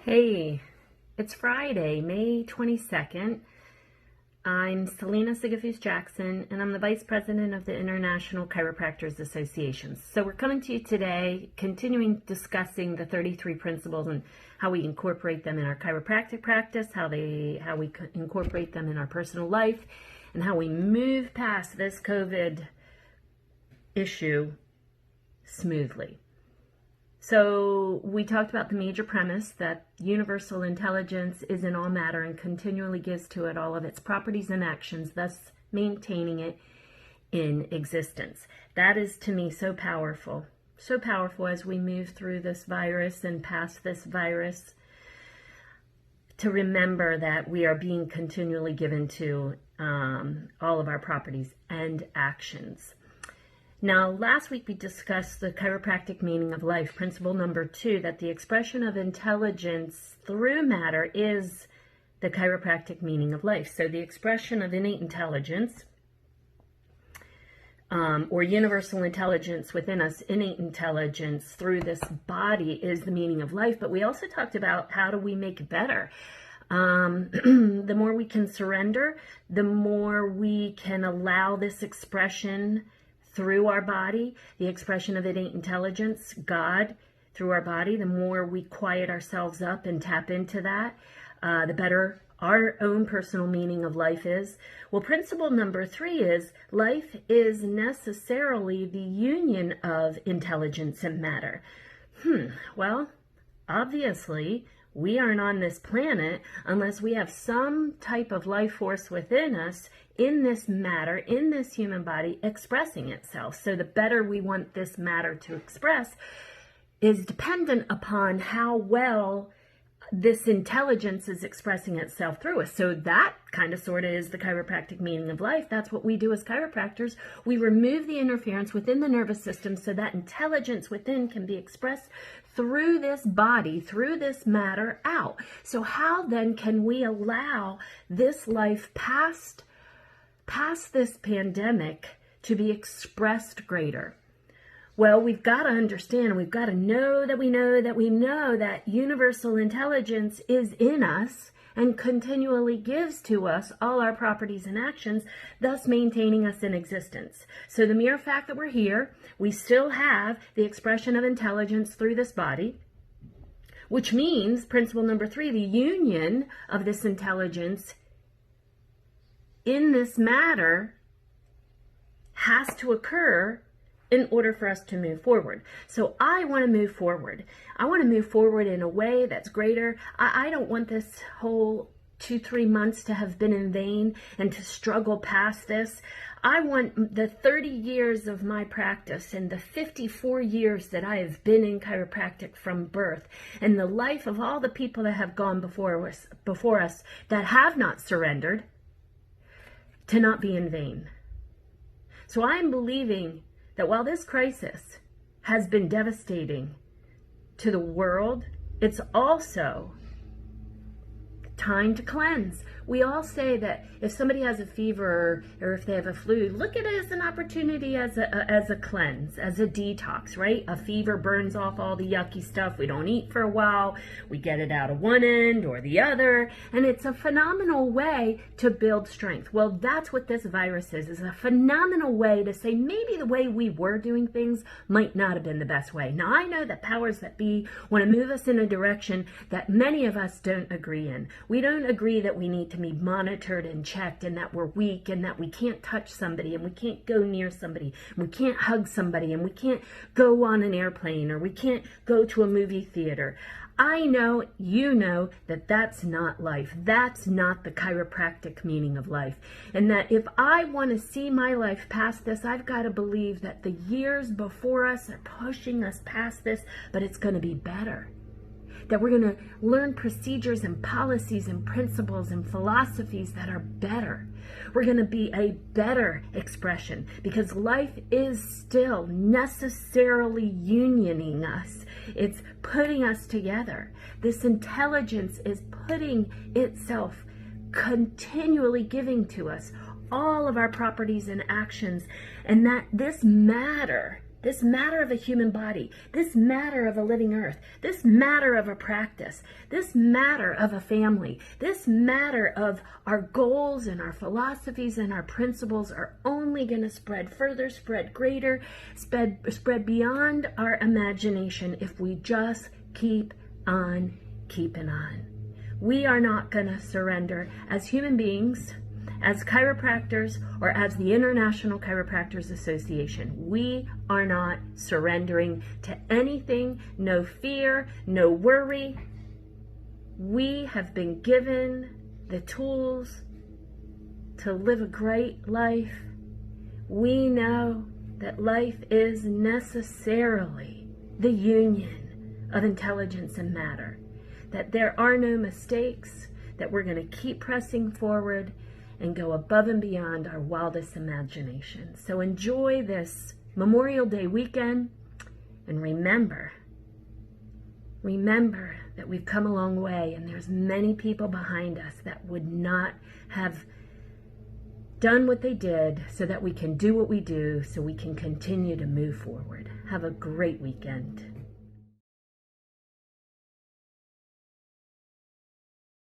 Hey, it's Friday, May 22nd. I'm Selina Sigafoose Jackson, and I'm the Vice President of the International Chiropractors Association. So we're coming to you today, continuing discussing the 33 principles and how we incorporate them in our chiropractic practice, how we incorporate them in our personal life, and how we move past this COVID issue smoothly. So we talked about the major premise that universal intelligence is in all matter and continually gives to it all of its properties and actions, thus maintaining it in existence. That is to me so powerful as we move through this virus and past this virus, to remember that we are being continually given to all of our properties and actions. Now, last week we discussed the chiropractic meaning of life, principle number 2, that the expression of intelligence through matter is the chiropractic meaning of life. So the expression of innate intelligence, or universal intelligence within us, innate intelligence through this body is the meaning of life. But we also talked about how do we make it better. The more we can surrender, the more we can allow this expression through our body, the expression of innate intelligence, God, through our body, the more we quiet ourselves up and tap into that, the better our own personal meaning of life is. Well, principle number 3 is life is necessarily the union of intelligence and matter. Well, obviously, we aren't on this planet unless we have some type of life force within us in this matter, in this human body, expressing itself. So the better we want this matter to express is dependent upon how well this intelligence is expressing itself through us. So that kind of sort of is the chiropractic meaning of life. That's what we do as chiropractors. We remove the interference within the nervous system so that intelligence within can be expressed through this body, through this matter out. So how then can we allow this life past this pandemic to be expressed greater? Well, we've got to understand, we've got to know that we know that universal intelligence is in us and continually gives to us all our properties and actions, thus maintaining us in existence. So the mere fact that we're here, we still have the expression of intelligence through this body, which means, principle number 3, the union of this intelligence in this matter has to occur in order for us to move forward. So I want to move forward. I want to move forward in a way that's greater. I don't want this whole 2-3 months to have been in vain and to struggle past this. I want the 30 years of my practice and the 54 years that I have been in chiropractic from birth and the life of all the people that have gone before us that have not surrendered to not be in vain. So I'm believing that while this crisis has been devastating to the world, it's also time to cleanse. We all say that if somebody has a fever or if they have a flu, look at it as an opportunity as a cleanse, as a detox, right? A fever burns off all the yucky stuff. We don't eat for a while. We get it out of one end or the other. And it's a phenomenal way to build strength. Well, that's what this virus is a phenomenal way to say maybe the way we were doing things might not have been the best way. Now, I know that powers that be want to move us in a direction that many of us don't agree in. We don't agree that we need to be monitored and checked and that we're weak and that we can't touch somebody and we can't go near somebody and we can't hug somebody and we can't go on an airplane or we can't go to a movie theater. I know, you know, that that's not life. That's not the chiropractic meaning of life. And that if I want to see my life past this, I've got to believe that the years before us are pushing us past this, but it's going to be better. That we're going to learn procedures and policies and principles and philosophies that are better. We're going to be a better expression because life is still necessarily unioning us. It's putting us together. This intelligence is putting itself, continually giving to us all of our properties and actions, and that this matter this matter of a human body, this matter of a living earth, this matter of a practice, this matter of a family, this matter of our goals and our philosophies and our principles are only going to spread further, spread greater, spread beyond our imagination if we just keep on keeping on. We are not going to surrender as human beings, as chiropractors, or as the International Chiropractors Association. We are not surrendering to anything, no fear, no worry. We have been given the tools to live a great life. We know that life is necessarily the union of intelligence and matter, that there are no mistakes, that we're going to keep pressing forward and go above and beyond our wildest imagination. So enjoy this Memorial Day weekend, and remember that we've come a long way, and there's many people behind us that would not have done what they did so that we can do what we do, so we can continue to move forward. Have a great weekend.